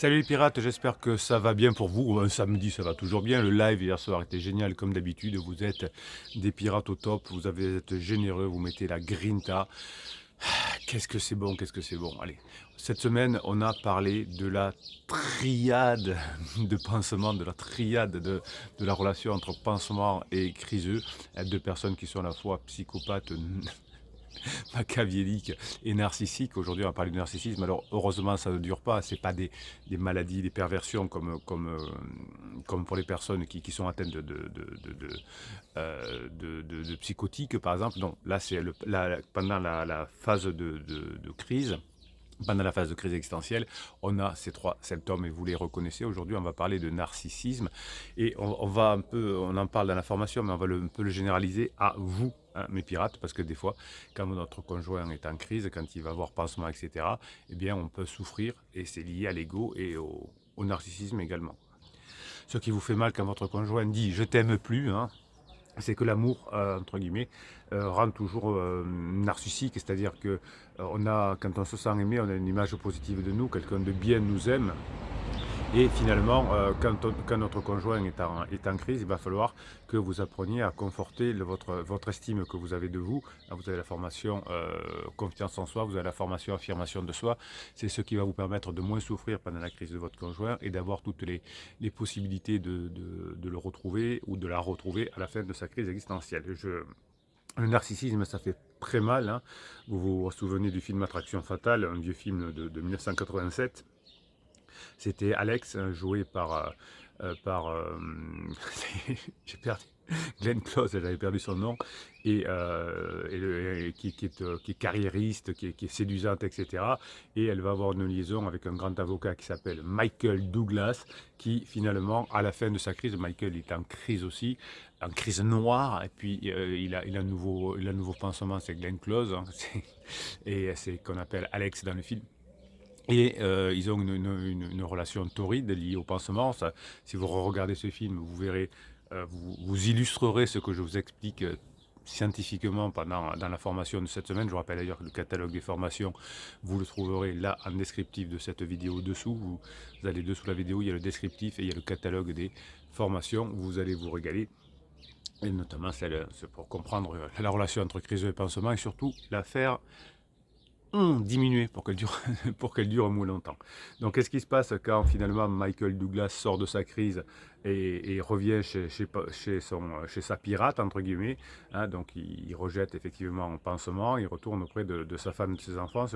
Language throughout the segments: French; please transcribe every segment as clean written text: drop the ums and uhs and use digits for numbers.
Salut les pirates, j'espère que ça va bien pour vous. Un samedi, ça va toujours bien. Le live hier soir était génial comme d'habitude. Vous êtes des pirates au top, vous êtes généreux, vous mettez la grinta. Qu'est-ce que c'est bon, qu'est-ce que c'est bon. Allez, cette semaine, on a parlé de la triade de pansement, de la triade de la relation entre pansement et criseux. Deux personnes qui sont à la fois psychopathes, machiavélique et narcissique. Aujourd'hui, on va parler du narcissisme. Alors, heureusement, ça ne dure pas. Ce n'est pas des maladies, des perversions comme pour les personnes qui sont atteintes de psychotiques, par exemple. Non, là, c'est pendant la phase de crise. Pendant la phase de crise existentielle, on a ces trois symptômes et vous les reconnaissez. Aujourd'hui, on va parler de narcissisme et on en parle dans la formation, mais on va un peu le généraliser à vous, hein, mes pirates, parce que des fois, quand notre conjoint est en crise, quand il va avoir pansement, etc., eh bien, on peut souffrir et c'est lié à l'ego et au narcissisme également. Ce qui vous fait mal quand votre conjoint dit je t'aime plus, hein, c'est que l'amour, entre guillemets, rend toujours narcissique, c'est-à-dire que quand on se sent aimé, on a une image positive de nous, quelqu'un de bien nous aime, et finalement, quand notre conjoint est en crise, il va falloir que vous appreniez à conforter votre estime que vous avez de vous. Vous avez la formation confiance en soi, vous avez la formation affirmation de soi. C'est ce qui va vous permettre de moins souffrir pendant la crise de votre conjoint et d'avoir toutes les possibilités de le retrouver ou de la retrouver à la fin de sa crise existentielle. Le narcissisme, ça fait très mal, hein. Vous vous souvenez du film Attraction fatale, un vieux film de 1987. C'était Alex, joué j'ai perdu, Glenn Close, j'avais perdu son nom, qui est carriériste, qui est séduisante, etc. Et elle va avoir une liaison avec un grand avocat qui s'appelle Michael Douglas, qui finalement, à la fin de sa crise, Michael est en crise aussi, en crise noire, et puis il a un nouveau pansement, c'est Glenn Close, hein, et c'est qu'on appelle Alex dans le film. Et ils ont une relation torride liée au pansement. Ça, si vous regardez ce film, vous verrez, vous illustrerez ce que je vous explique scientifiquement dans la formation de cette semaine. Je vous rappelle d'ailleurs que le catalogue des formations, vous le trouverez là en descriptif de cette vidéo dessous. Vous allez dessous la vidéo, il y a le descriptif et il y a le catalogue des formations. Vous allez vous régaler. Et notamment c'est pour comprendre la relation entre crise et pansement et surtout la faire diminuer pour qu'elle dure, pour qu'elle dure moins longtemps. Donc, qu'est-ce qui se passe quand finalement Michael Douglas sort de sa crise et revient chez sa pirate, entre guillemets, hein, donc il rejette effectivement un pansement, il retourne auprès de sa femme et de ses enfants,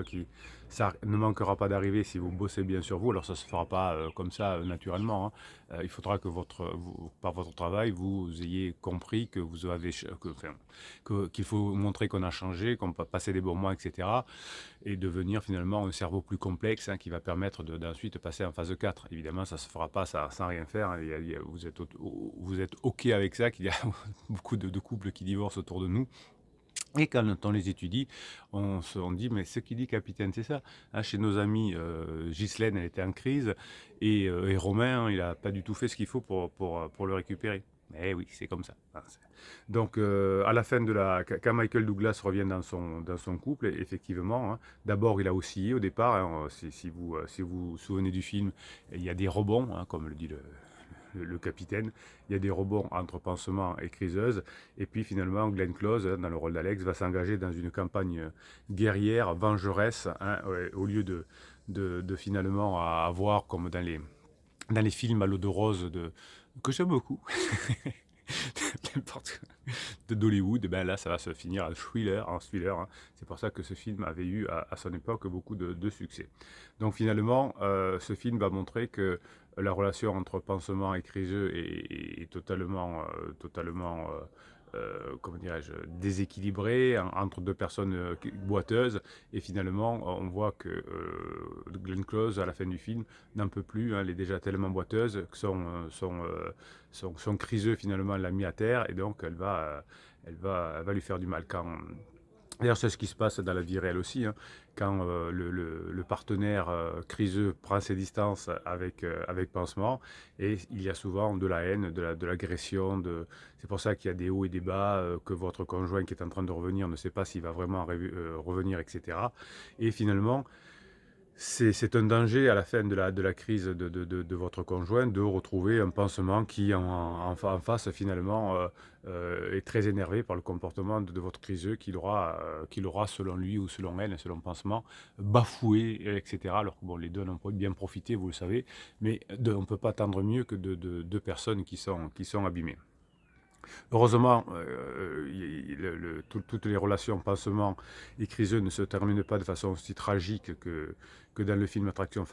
ça ne manquera pas d'arriver si vous bossez bien sur vous. Alors, ça ne se fera pas comme ça naturellement, hein. Il faudra que par votre travail, vous ayez compris que vous avez, qu'il faut montrer qu'on a changé, qu'on peut passer des bons mois, etc. Et devenir finalement un cerveau plus complexe, hein, qui va permettre d'ensuite passer en phase 4. Évidemment, ça ne se fera pas ça, sans rien faire, hein. Vous êtes OK avec ça, qu'il y a beaucoup de couples qui divorcent autour de nous. Et quand on les étudie, on dit, mais ce qu'il dit, capitaine, c'est ça. Hein, chez nos amis, Ghislaine, elle était en crise, et Romain, hein, il n'a pas du tout fait ce qu'il faut pour le récupérer. Eh oui, c'est comme ça. Hein, donc, à la fin quand Michael Douglas revient dans son couple, effectivement, hein, d'abord, il a oscillé au départ, hein, si vous souvenez du film, il y a des rebonds, hein, comme le dit le capitaine. Il y a des rebonds entre pansement et criseuse. Et puis finalement, Glenn Close, hein, dans le rôle d'Alex, va s'engager dans une campagne guerrière, vengeresse, hein, au lieu de finalement avoir, comme dans les films à l'eau de rose que j'aime beaucoup, d'Hollywood, ben là ça va se finir en thriller, hein. C'est pour ça que ce film avait eu à son époque beaucoup de succès. Donc finalement, ce film va montrer que la relation entre pansement et criseux est totalement comment dirais-je, déséquilibrée entre deux personnes boiteuses. Et finalement, on voit que Glenn Close, à la fin du film, n'en peut plus, hein. Elle est déjà tellement boiteuse que son criseux finalement l'a mis à terre, et donc elle va lui faire du mal. D'ailleurs, c'est ce qui se passe dans la vie réelle aussi, hein. Quand le partenaire criseux prend ses distances avec pansement, et il y a souvent de la haine, de l'agression. C'est pour ça qu'il y a des hauts et des bas, que votre conjoint qui est en train de revenir ne sait pas s'il va vraiment revenir, etc. Et finalement, C'est un danger à la fin de la crise de votre conjoint de retrouver un pansement qui en face finalement est très énervé par le comportement de votre criseux qu'il aura selon lui ou selon elle, selon le pansement, bafoué, etc. Alors que bon, les deux en ont bien profité, vous le savez, mais on ne peut pas attendre mieux que de deux personnes qui sont abîmées. Heureusement, toutes les relations pansement et criseux ne se terminent pas de façon aussi tragique que dans le film Attraction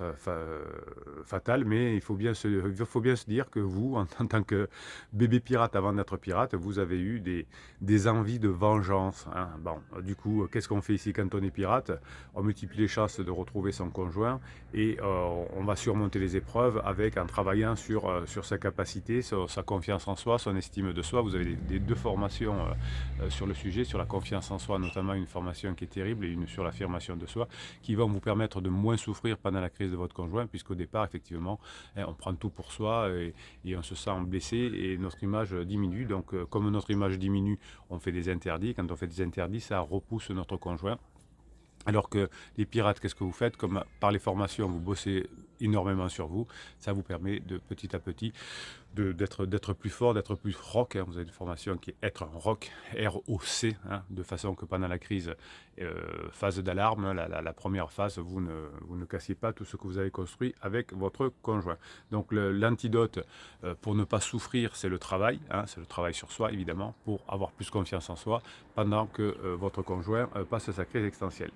fatale, mais il faut bien se dire que vous, en tant que bébé pirate avant d'être pirate, vous avez eu des envies de vengeance, hein. Bon, du coup, qu'est-ce qu'on fait ici quand on est pirate? On multiplie les chances de retrouver son conjoint et on va surmonter les épreuves en travaillant sur sa capacité, sur sa confiance en soi, son estime de soi. Vous avez des deux formations sur le sujet, sur la confiance en soi, notamment une formation qui est terrible et une sur l'affirmation de soi, qui vont vous permettre de moins souffrir pendant la crise de votre conjoint, puisqu'au départ, effectivement, on prend tout pour soi et on se sent blessé et notre image diminue. Donc, comme notre image diminue, on fait des interdits. Quand on fait des interdits, ça repousse notre conjoint. Alors que les pirates, qu'est-ce que vous faites? Comme par les formations, vous bossez énormément sur vous, ça vous permet de petit à petit d'être plus fort, d'être plus rock, hein. Vous avez une formation qui est être rock, R-O-C, hein, de façon que pendant la crise, phase d'alarme, hein, la première phase, vous ne cassiez pas tout ce que vous avez construit avec votre conjoint. Donc l'antidote pour ne pas souffrir, c'est le travail, hein, c'est le travail sur soi évidemment, pour avoir plus confiance en soi pendant que votre conjoint passe sa crise existentielle.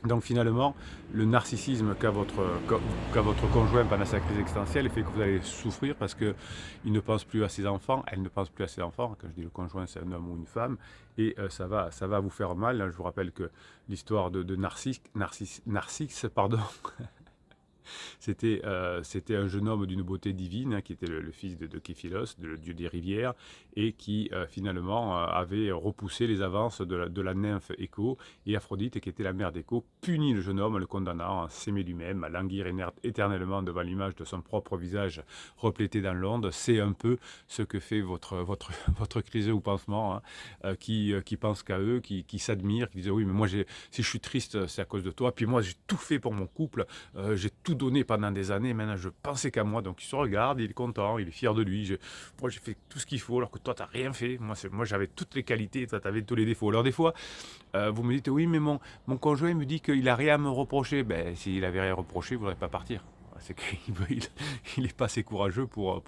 Donc finalement, le narcissisme qu'a votre conjoint pendant sa crise existentielle fait que vous allez souffrir parce qu'il ne pense plus à ses enfants, elle ne pense plus à ses enfants. Quand je dis le conjoint, c'est un homme ou une femme. Et ça va vous faire mal. Je vous rappelle que l'histoire de Narcisse, pardon, c'était un jeune homme d'une beauté divine, hein, qui était le fils de Képhilos, le dieu des rivières, et qui finalement avait repoussé les avances de la nymphe Écho, et Aphrodite, qui était la mère d'Écho, punit le jeune homme, le condamnant à s'aimer lui-même, à languir éternellement devant l'image de son propre visage replété dans l'onde. C'est un peu ce que fait votre criseux ou pansement, hein, qui pense qu'à eux, qui s'admire, qui disent oui, mais moi, si je suis triste, c'est à cause de toi, puis moi, j'ai tout fait pour mon couple, j'ai tout donné pendant des années, maintenant je pensais qu'à moi, donc il se regarde, il est content, il est fier de lui, moi j'ai fait tout ce qu'il faut, alors que toi t'as rien fait, moi j'avais toutes les qualités, toi t'avais tous les défauts. Alors des fois, vous me dites, oui mais mon conjoint me dit qu'il a rien à me reprocher, ben s'il avait rien reproché, vous n'aurez pas partir. C'est qu'il est pas assez courageux pour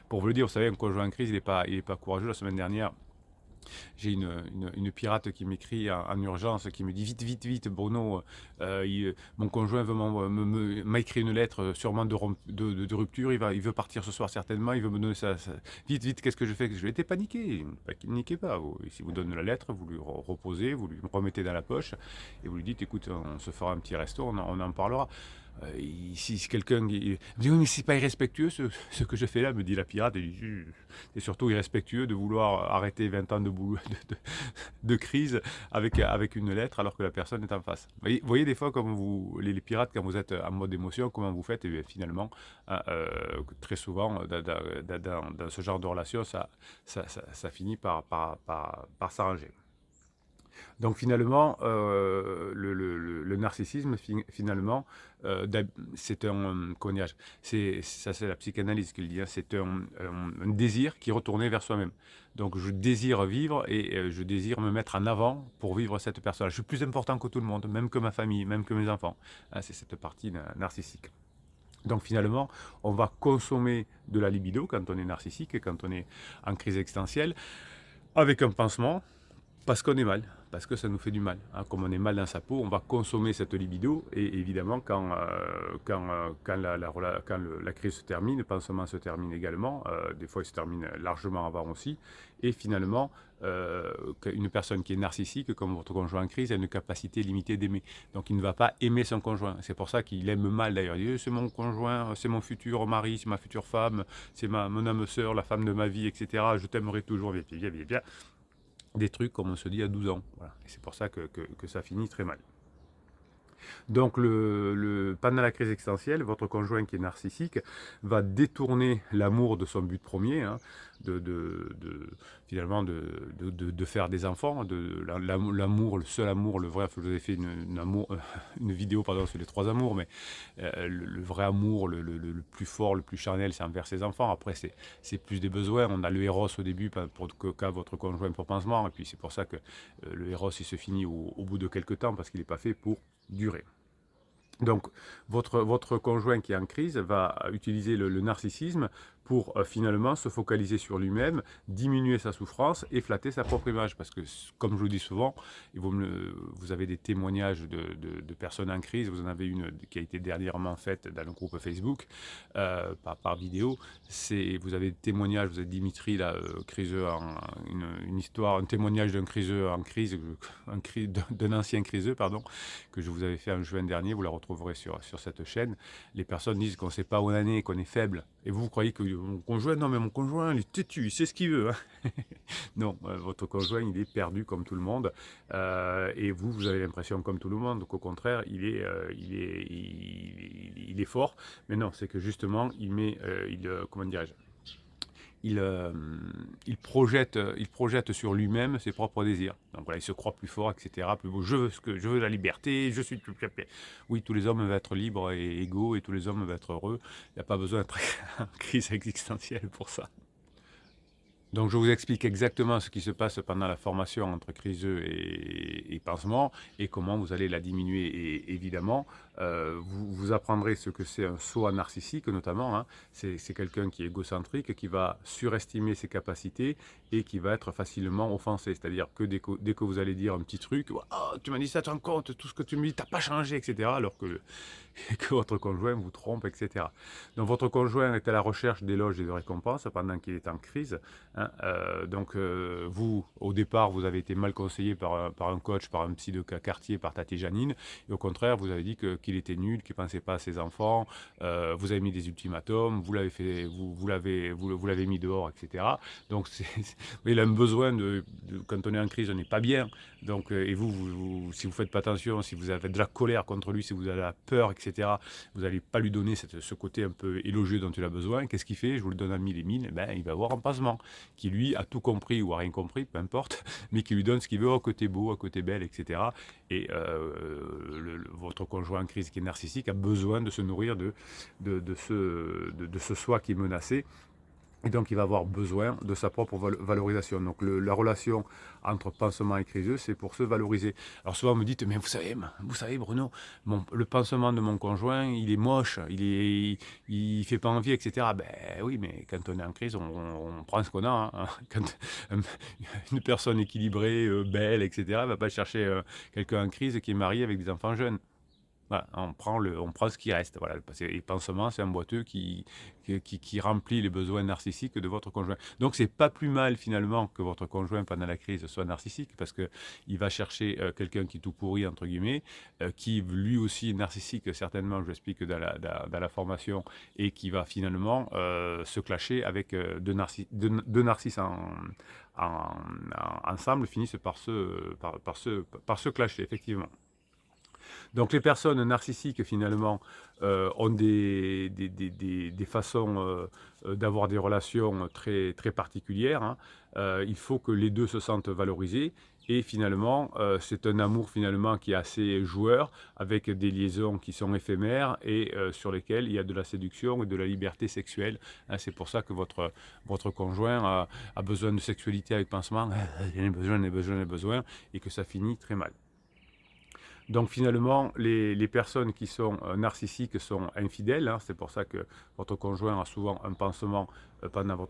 vous le dire. Vous savez, un conjoint en crise, il est pas courageux. La semaine dernière, j'ai une pirate qui m'écrit en urgence, qui me dit vite, vite, vite, Bruno, mon conjoint m'a écrit une lettre sûrement de rupture, il veut partir ce soir certainement, il veut me donner vite, vite, qu'est-ce que je fais? Je lui ai été paniqué, paniquez pas, si vous donne la lettre, vous lui reposez, vous lui remettez dans la poche, et vous lui dites, écoute, on se fera un petit resto, on en parlera. Si quelqu'un me dit oui mais c'est pas irrespectueux ce que je fais là, me dit la pirate, et c'est surtout irrespectueux de vouloir arrêter 20 ans de crise avec une lettre alors que la personne est en face. Vous voyez des fois comme les pirates, quand vous êtes en mode émotion, comment vous faites? Et bien, finalement, très souvent dans ce genre de relation, ça finit par s'arranger. Donc finalement, le narcissisme, finalement, c'est un, comment dirais-je, c'est la psychanalyse qui le dit, hein, c'est un désir qui est retourné vers soi-même. Donc je désire vivre et je désire me mettre en avant pour vivre cette personne. Je suis plus important que tout le monde, même que ma famille, même que mes enfants. Hein, c'est cette partie narcissique. Donc finalement, on va consommer de la libido quand on est narcissique, quand on est en crise existentielle, avec un pansement, parce qu'on est mal, parce que ça nous fait du mal, hein. Comme on est mal dans sa peau, on va consommer cette libido. Et évidemment, quand la crise se termine, le pansement se termine également. Des fois, il se termine largement avant aussi. Et finalement, une personne qui est narcissique, comme votre conjoint en crise, a une capacité limitée d'aimer. Donc, il ne va pas aimer son conjoint. C'est pour ça qu'il aime mal d'ailleurs. Il dit, c'est mon conjoint, c'est mon futur mari, c'est ma future femme, c'est mon âme sœur, la femme de ma vie, etc. Je t'aimerai toujours, bien, bien, bien, bien. Des trucs comme on se dit à 12 ans. Voilà. Et c'est pour ça que ça finit très mal. Donc pendant la crise existentielle, votre conjoint qui est narcissique va détourner l'amour de son but premier, hein. finalement de faire des enfants, l'amour, le seul amour, le vrai. Je vous ai fait une vidéo pardon, sur les 3 amours, mais le vrai amour, le plus fort, le plus charnel, c'est envers ses enfants. Après, c'est plus des besoins. On a le Eros au début qu'a votre conjoint pour pansement, et puis c'est pour ça que le Eros il se finit au bout de quelques temps parce qu'il n'est pas fait pour durer. Donc, votre conjoint qui est en crise va utiliser le narcissisme pour finalement se focaliser sur lui-même, diminuer sa souffrance et flatter sa propre image. Parce que, comme je vous dis souvent, vous avez des témoignages de personnes en crise. Vous en avez une qui a été dernièrement faite dans le groupe Facebook par vidéo. Vous avez des témoignages, vous avez Dimitri, là, criseux, une histoire, un témoignage d'un criseux en crise, d'un ancien criseux, pardon, que je vous avais fait en juin dernier. Vous la retrouverez sur cette chaîne. Les personnes disent qu'on ne sait pas où on en est, qu'on est faible. Et vous croyez que mon conjoint, non mais mon conjoint, il est têtu, il sait ce qu'il veut. Hein. Non, votre conjoint, il est perdu comme tout le monde. Et vous avez l'impression comme tout le monde qu'au contraire, il est fort. Mais non, c'est que justement, comment dirais-je, il projette sur lui-même ses propres désirs. Donc voilà, il se croit plus fort, etc. Plus beau. Je veux la liberté, je suis plus capé. Oui, tous les hommes veulent être libres et égaux, et tous les hommes veulent être heureux. Il n'y a pas besoin d'être en crise existentielle pour ça. Donc je vous explique exactement ce qui se passe pendant la formation entre criseux et pansement et comment vous allez la diminuer. Et évidemment, vous apprendrez ce que c'est un soi narcissique notamment. Hein. C'est quelqu'un qui est égocentrique, qui va surestimer ses capacités et qui va être facilement offensé. C'est-à-dire que dès que vous allez dire un petit truc, oh, tu m'as dit ça, tu te rends compte, tout ce que tu me dis, tu n'as pas changé, etc. Alors que votre conjoint vous trompe, etc. Donc votre conjoint est à la recherche d'éloges et de récompenses pendant qu'il est en crise. Hein. Vous, au départ, vous avez été mal conseillé par un coach, par un psy de quartier, par Tati Janine. Et au contraire, vous avez dit qu'il était nul, qu'il ne pensait pas à ses enfants. Vous avez mis des ultimatums, vous l'avez mis dehors, etc. Donc il a un besoin quand on est en crise, on n'est pas bien. Donc, et si vous ne faites pas attention, si vous avez de la colère contre lui, si vous avez la peur, etc., vous n'allez pas lui donner ce côté un peu élogieux dont il a besoin. Qu'est-ce qu'il fait? Je vous le donne à 1000 et 1000, il va avoir un pansement qui, lui, a tout compris ou a rien compris, peu importe, mais qui lui donne ce qu'il veut, à côté beau, à côté belle, etc. Et votre conjoint en crise qui est narcissique a besoin de se nourrir de ce soi qui est menacé. Et donc, il va avoir besoin de sa propre valorisation. Donc, la relation entre pansement et criseux, c'est pour se valoriser. Alors, souvent, vous me dites, mais vous savez Bruno, le pansement de mon conjoint, il est moche, il fait pas envie, etc. Ben oui, mais quand on est en crise, on prend ce qu'on a. Hein. Quand une personne équilibrée, belle, etc., ne va pas chercher quelqu'un en crise qui est marié avec des enfants jeunes. Voilà, on prend ce qui reste. Voilà, et le pansement, c'est un boiteux qui remplit les besoins narcissiques de votre conjoint. Donc, c'est pas plus mal finalement que votre conjoint pendant la crise soit narcissique, parce qu'il va chercher quelqu'un qui est tout pourri, entre guillemets, qui lui aussi est narcissique, certainement, je l'explique dans la formation, et qui va finalement se clasher avec deux narcisses ensemble, finissent par se clasher, effectivement. Donc les personnes narcissiques, finalement, ont des façons d'avoir des relations très, très particulières. Hein. Il faut que les deux se sentent valorisés. Et finalement, c'est un amour finalement qui est assez joueur, avec des liaisons qui sont éphémères et sur lesquelles il y a de la séduction et de la liberté sexuelle. Hein, c'est pour ça que votre conjoint a besoin de sexualité avec pansement, il en a besoin, et que ça finit très mal. Donc finalement, les personnes qui sont narcissiques sont infidèles. Hein. C'est pour ça que votre conjoint a souvent un pansement pendant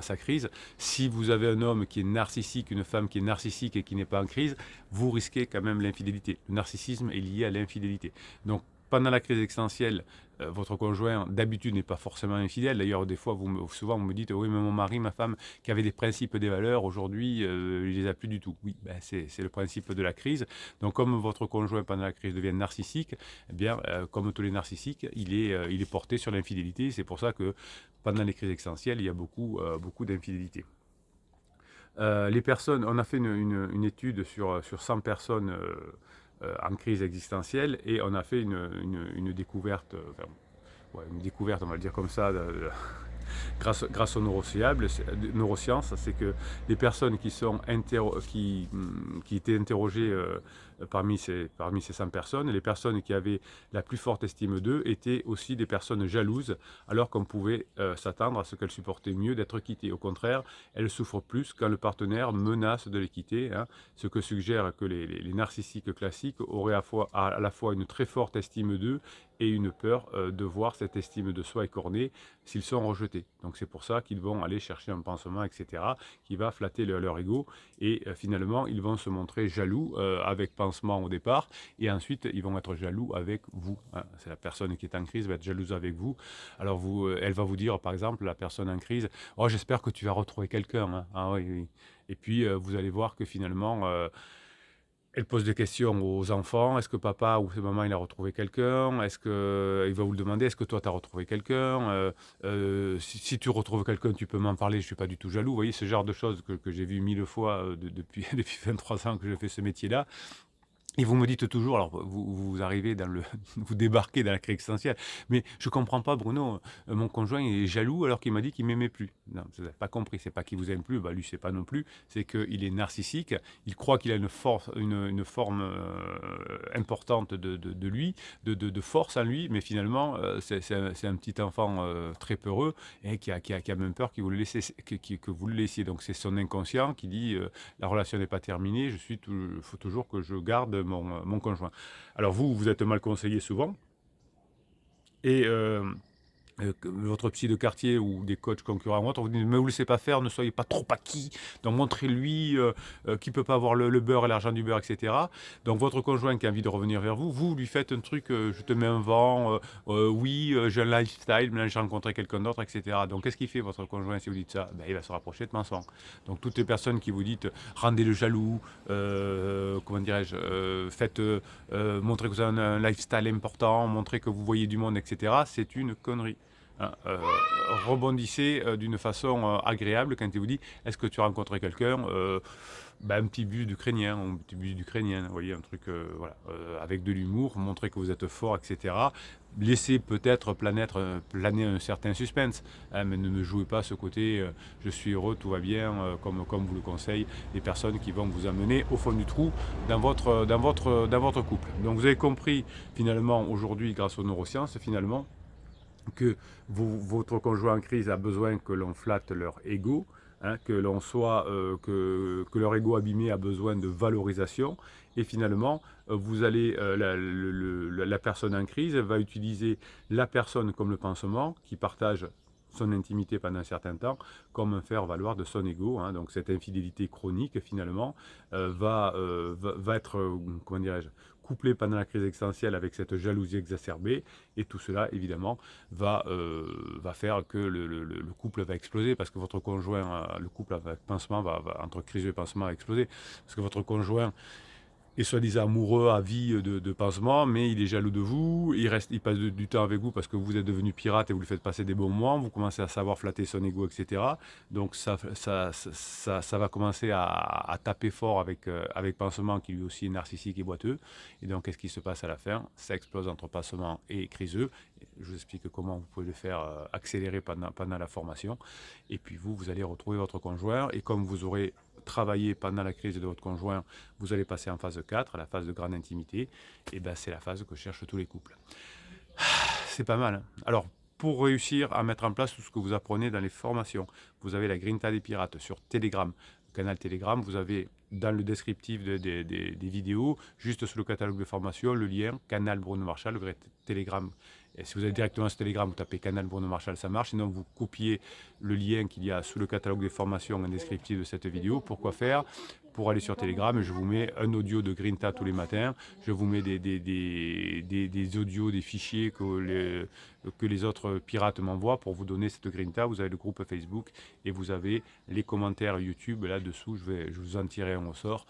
sa crise. Si vous avez un homme qui est narcissique, une femme qui est narcissique et qui n'est pas en crise, vous risquez quand même l'infidélité. Le narcissisme est lié à l'infidélité. Donc pendant la crise existentielle, votre conjoint d'habitude n'est pas forcément infidèle. D'ailleurs, des fois, souvent vous me dites, oui, mais mon mari, ma femme, qui avaient des principes, des valeurs, aujourd'hui, il les a plus du tout. Oui, c'est le principe de la crise. Donc, comme votre conjoint pendant la crise devient narcissique, eh bien, comme tous les narcissiques, il est porté sur l'infidélité. C'est pour ça que pendant les crises existentielles, il y a beaucoup d'infidélité. Les personnes, on a fait une étude sur 100 personnes en crise existentielle, et on a fait une découverte, ouais, une découverte, on va le dire comme ça, grâce aux neurosciences, c'est que les personnes qui étaient interrogées parmi ces 100 personnes, les personnes qui avaient la plus forte estime d'eux étaient aussi des personnes jalouses, alors qu'on pouvait s'attendre à ce qu'elles supportaient mieux d'être quittées. Au contraire, elles souffrent plus quand le partenaire menace de les quitter, hein, ce que suggère que les narcissiques classiques auraient à la fois une très forte estime d'eux et une peur de voir cette estime de soi écornée s'ils sont rejetés. Donc c'est pour ça qu'ils vont aller chercher un pansement, etc., qui va flatter leur ego. Et finalement, ils vont se montrer jaloux avec pansement au départ. Et ensuite, ils vont être jaloux avec vous, hein. C'est la personne qui est en crise va être jalouse avec vous. Alors elle va vous dire, par exemple, la personne en crise, oh, j'espère que tu vas retrouver quelqu'un, hein. Ah oui, oui. Et puis, vous allez voir que finalement, elle pose des questions aux enfants. Est-ce que papa ou maman, il a retrouvé quelqu'un? Est-ce que il va vous le demander, est-ce que toi, tu as retrouvé quelqu'un? Si tu retrouves quelqu'un, tu peux m'en parler, je ne suis pas du tout jaloux. Vous voyez, ce genre de choses que j'ai vu 1000 fois depuis 23 ans que je fais ce métier-là. Et vous me dites toujours, alors vous arrivez vous débarquez dans la crise existentielle, mais je comprends pas Bruno, mon conjoint est jaloux alors qu'il m'a dit qu'il m'aimait plus. Non, vous n'avez pas compris, c'est pas qu'il vous aime plus, bah lui c'est pas non plus, c'est qu'il est narcissique, il croit qu'il a une forme importante de lui, de force en lui, mais finalement c'est un petit enfant très peureux et qui a même peur que vous le laissiez, que vous le laissiez. Donc c'est son inconscient qui dit la relation n'est pas terminée, il faut toujours que je garde mon conjoint. Alors vous êtes mal conseillé souvent, et votre psy de quartier ou des coachs concurrents ou autres, vous dites, mais vous ne laissez pas faire, ne soyez pas trop acquis, donc montrez-lui qu'il ne peut pas avoir le beurre et l'argent du beurre, etc. Donc votre conjoint qui a envie de revenir vers vous, vous lui faites un truc, je te mets un vent, oui, j'ai un lifestyle, maintenant j'ai rencontré quelqu'un d'autre, etc. Donc qu'est-ce qu'il fait votre conjoint si vous dites ça? Ben, il va se rapprocher de mensonge. Donc toutes les personnes qui vous dites, rendez-le jaloux, comment dirais-je, montrez que vous avez un lifestyle important, montrez que vous voyez du monde, etc. C'est une connerie, hein. Rebondissez d'une façon agréable quand il vous dit est-ce que tu as rencontré quelqu'un, un petit bus d'Ukrainien, un petit bus d'Ukrainienne, vous voyez, un truc voilà, avec de l'humour, montrer que vous êtes fort, etc. Laissez peut-être planer un certain suspense, hein, mais ne jouez pas ce côté je suis heureux, tout va bien, comme vous le conseillent les personnes qui vont vous amener au fond du trou dans votre couple. Donc vous avez compris finalement aujourd'hui, grâce aux neurosciences, finalement, que votre conjoint en crise a besoin que l'on flatte leur ego, hein, que leur ego abîmé a besoin de valorisation, et finalement la personne en crise va utiliser la personne comme le pansement qui partage son intimité pendant un certain temps comme un faire-valoir de son ego, hein. Donc cette infidélité chronique finalement va être, comment dirais-je, couplée pendant la crise existentielle avec cette jalousie exacerbée, et tout cela évidemment va faire que le couple va exploser, parce que votre conjoint, le couple avec pansement entre crise et pansement va exploser, parce que votre conjoint est soi-disant amoureux à vie de pansement, mais il est jaloux de vous, il passe du temps avec vous parce que vous êtes devenu pirate et vous lui faites passer des bons moments, vous commencez à savoir flatter son ego, etc. Donc ça va commencer à taper fort avec pansement, qui lui aussi est narcissique et boiteux. Et donc qu'est-ce qui se passe à la fin? Ça explose entre pansement et criseux. Je vous explique comment vous pouvez le faire accélérer pendant la formation. Et puis vous allez retrouver votre conjoint, et comme vous aurez travaillé pendant la crise de votre conjoint, vous allez passer en phase 4, la phase de grande intimité, et ben c'est la phase que cherchent tous les couples. C'est pas mal, hein. Alors, pour réussir à mettre en place tout ce que vous apprenez dans les formations, vous avez la Grinta des Pirates sur Telegram, le canal Telegram. Vous avez dans le descriptif des vidéos, juste sous le catalogue de formation, le lien canal Bruno Marchal, le vrai Telegram. Et si vous allez directement sur Telegram, vous tapez canal Bruno Marchal, ça marche. Sinon, vous copiez le lien qu'il y a sous le catalogue des formations en descriptif de cette vidéo. Pourquoi faire? Pour aller sur Telegram, je vous mets un audio de Grinta tous les matins. Je vous mets des audios, des fichiers que les autres pirates m'envoient pour vous donner cette Grinta. Vous avez le groupe Facebook et vous avez les commentaires YouTube là-dessous. Je vous en tirer un au sort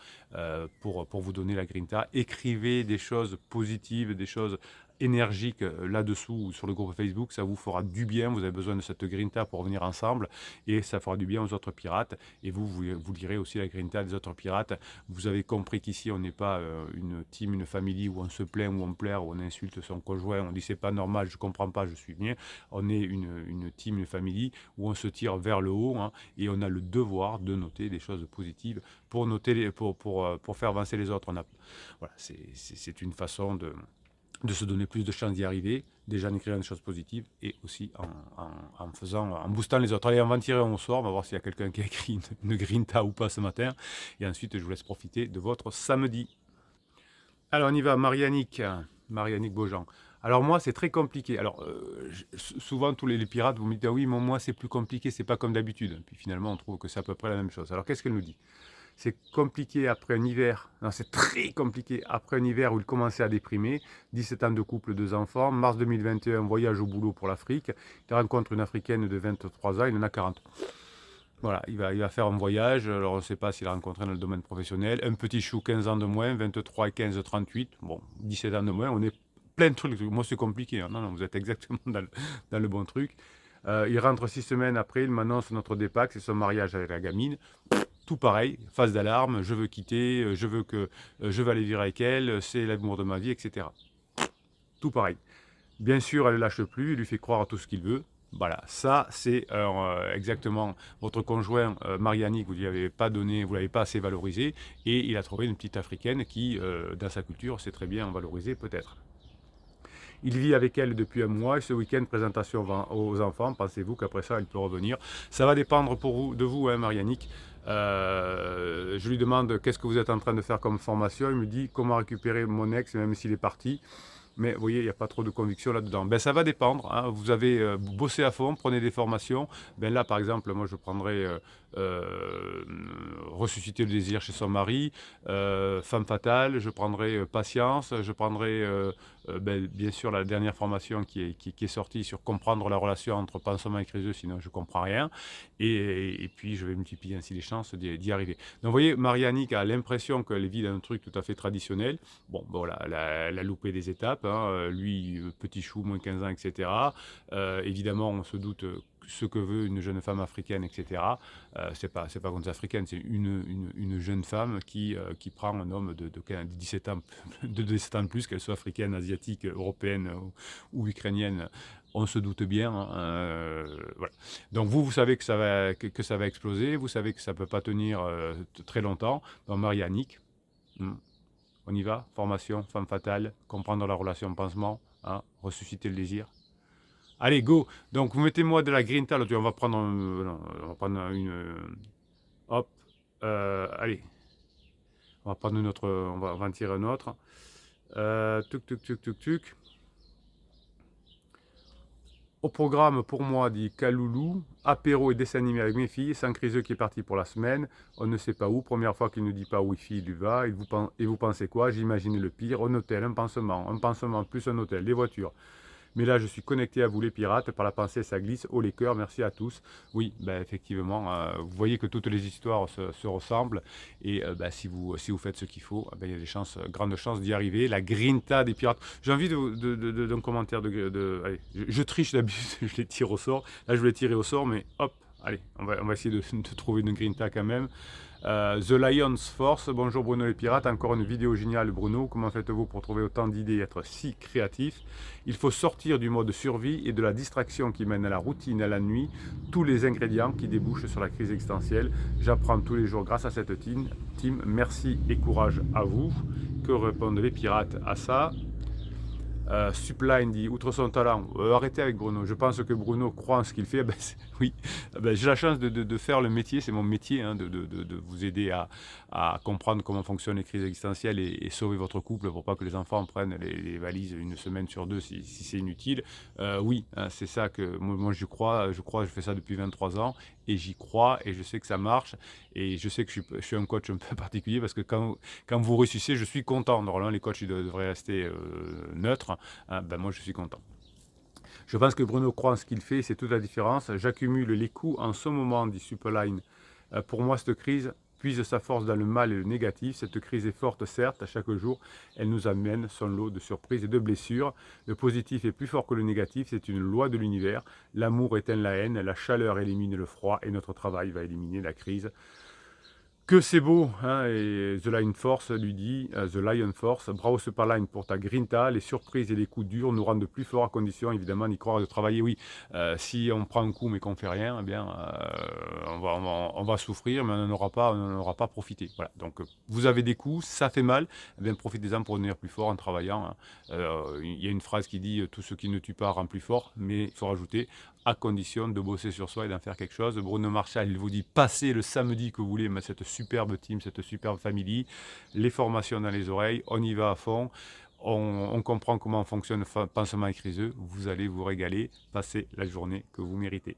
pour vous donner la Grinta. Écrivez des choses positives, des choses énergique là-dessous ou sur le groupe Facebook, ça vous fera du bien. Vous avez besoin de cette grinta pour venir ensemble et ça fera du bien aux autres pirates. Et vous lirez aussi la grinta des autres pirates. Vous avez compris qu'ici, on n'est pas une team, une famille où on se plaint, où on pleure, où on insulte son conjoint, on dit c'est pas normal, je comprends pas, je suis bien. On est une team, une famille où on se tire vers le haut, hein, et on a le devoir de noter des choses positives pour pour faire avancer les autres. Voilà, c'est une façon de se donner plus de chances d'y arriver, déjà en écrivant des choses positives et aussi en boostant les autres. Allez, on va en tirer un au sort, on va voir s'il y a quelqu'un qui a écrit une grinta ou pas ce matin. Et ensuite, je vous laisse profiter de votre samedi. Alors, on y va, Marianique Beaujean. Alors moi, c'est très compliqué. Alors, souvent, tous les pirates, vous me dites, ah oui, mais moi, c'est plus compliqué, c'est pas comme d'habitude. Puis finalement, on trouve que c'est à peu près la même chose. Alors, qu'est-ce qu'elle nous dit? C'est compliqué après un hiver, non, c'est très compliqué après un hiver où il commençait à déprimer. 17 ans de couple, 2 enfants. Mars 2021, voyage au boulot pour l'Afrique. Il rencontre une Africaine de 23 ans, il en a 40. Voilà, il va faire un voyage. Alors, on ne sait pas s'il a rencontré dans le domaine professionnel. Un petit chou, 15 ans de moins, 23 et 15, 38. Bon, 17 ans de moins, on est plein de trucs. Moi, c'est compliqué, hein. Non, non, vous êtes exactement dans le bon truc. Il rentre 6 semaines après, il m'annonce notre départ, c'est son mariage avec la gamine. Tout pareil, phase d'alarme, je veux quitter, je veux aller vivre avec elle, c'est l'amour de ma vie, etc. Tout pareil. Bien sûr, elle ne lâche plus, il lui fait croire à tout ce qu'il veut. Voilà, ça c'est exactement votre conjoint Marianique, vous ne lui avez pas donné, vous l'avez pas assez valorisé, et il a trouvé une petite africaine qui, dans sa culture, sait très bien valoriser peut-être. Il vit avec elle depuis un mois et ce week-end, présentation aux enfants. Pensez-vous qu'après ça, elle peut revenir? Ça va dépendre de vous, hein, Marianique. Je lui demande qu'est-ce que vous êtes en train de faire comme formation. Il me dit comment récupérer mon ex, même s'il est parti. Mais vous voyez, il n'y a pas trop de conviction là-dedans. Ben, ça va dépendre, hein. Vous avez bossé à fond, prenez des formations. Ben, là, par exemple, moi, je prendrais ressusciter le désir chez son mari, femme fatale, je prendrais patience, je prendrais ben, bien sûr la dernière formation qui est sortie sur comprendre la relation entre pansement et criseux, sinon je ne comprends rien. Et puis, je vais multiplier ainsi les chances d'y arriver. Donc, vous voyez, Marianique a l'impression qu'elle vit dans un truc tout à fait traditionnel. Bon, voilà, elle a loupé des étapes, hein. Lui, petit chou, moins 15 ans, etc. Évidemment, on se doute ce que veut une jeune femme africaine, etc. C'est pas contre les africaines, c'est une jeune femme qui prend un homme de 17 ans, de 17 ans de plus, qu'elle soit africaine, asiatique, européenne ou ukrainienne. On se doute bien, hein, voilà. Donc vous savez que ça va exploser, vous savez que ça ne peut pas tenir très longtemps. Donc Marianique, on y va, formation, femme fatale, comprendre la relation pansement, hein, ressusciter le désir. Allez, go. Donc, vous mettez-moi de la grinta. Là, on va prendre, on va prendre une... hop. Allez. On va prendre une autre... On va en tirer un autre. Tuc, tuc, tuc, tuc, tuc. Au programme, pour moi, dit Kaloulou, apéro et dessin animé avec mes filles, sans criseux qui est parti pour la semaine, on ne sait pas où, première fois qu'il ne dit pas où il y va, et vous pensez quoi? J'imaginais le pire, un hôtel, un pansement plus un hôtel, des voitures. Mais là, je suis connecté à vous les pirates, par la pensée, ça glisse, haut les cœurs, merci à tous. Oui, ben, effectivement, vous voyez que toutes les histoires se ressemblent, et ben, si vous faites ce qu'il faut, ben, il y a des chances, grandes chances d'y arriver. La grinta des pirates. J'ai envie d'un commentaire allez, je triche d'habitude, je les tire au sort. Là, je vais les tirer au sort, mais hop, allez, on va essayer de trouver une grinta quand même. The Lions Force, bonjour Bruno les pirates, encore une vidéo géniale Bruno, comment faites-vous pour trouver autant d'idées et être si créatif? Il faut sortir du mode survie et de la distraction qui mène à la routine, à la nuit, tous les ingrédients qui débouchent sur la crise existentielle. J'apprends tous les jours grâce à cette team, merci et courage à vous. Que répondent les pirates à ça? Supline dit, outre son talent, arrêtez avec Bruno, je pense que Bruno croit en ce qu'il fait. Ben, oui, ben, j'ai la chance de faire le métier, c'est mon métier, hein, de vous aider à comprendre comment fonctionnent les crises existentielles et sauver votre couple pour pas que les enfants prennent les valises une semaine sur deux si c'est inutile. Oui, hein, c'est ça que moi je crois, je fais ça depuis 23 ans et j'y crois et je sais que ça marche et je sais que je suis un coach un peu particulier parce que quand vous réussissez, je suis content. Normalement, les coachs ils devraient rester neutres. Ah, ben moi je suis content. Je pense que Bruno croit en ce qu'il fait, c'est toute la différence. J'accumule les coups en ce moment, dit Superline. Pour moi, cette crise puise sa force dans le mal et le négatif. Cette crise est forte, certes, à chaque jour, elle nous amène son lot de surprises et de blessures. Le positif est plus fort que le négatif, c'est une loi de l'univers. L'amour éteint la haine, la chaleur élimine le froid et notre travail va éliminer la crise. Que c'est beau, hein, et The Lion Force lui dit, The Lion Force, bravo Superline pour ta grinta, les surprises et les coups durs nous rendent plus forts à condition évidemment d'y croire et de travailler. Oui, si on prend un coup mais qu'on fait rien, eh bien, on va souffrir, mais on n'en aura pas profité. Voilà. Donc vous avez des coups, ça fait mal, eh bien profitez-en pour devenir plus fort en travaillant. Hein. Il y a une phrase qui dit tout ce qui ne tue pas rend plus fort, mais il faut rajouter à condition de bosser sur soi et d'en faire quelque chose. Bruno Marchal, il vous dit passez le samedi que vous voulez, mais cette superbe team, cette superbe famille, les formations dans les oreilles, on y va à fond, on comprend comment fonctionne le pansement écriseux, vous allez vous régaler, passez la journée que vous méritez.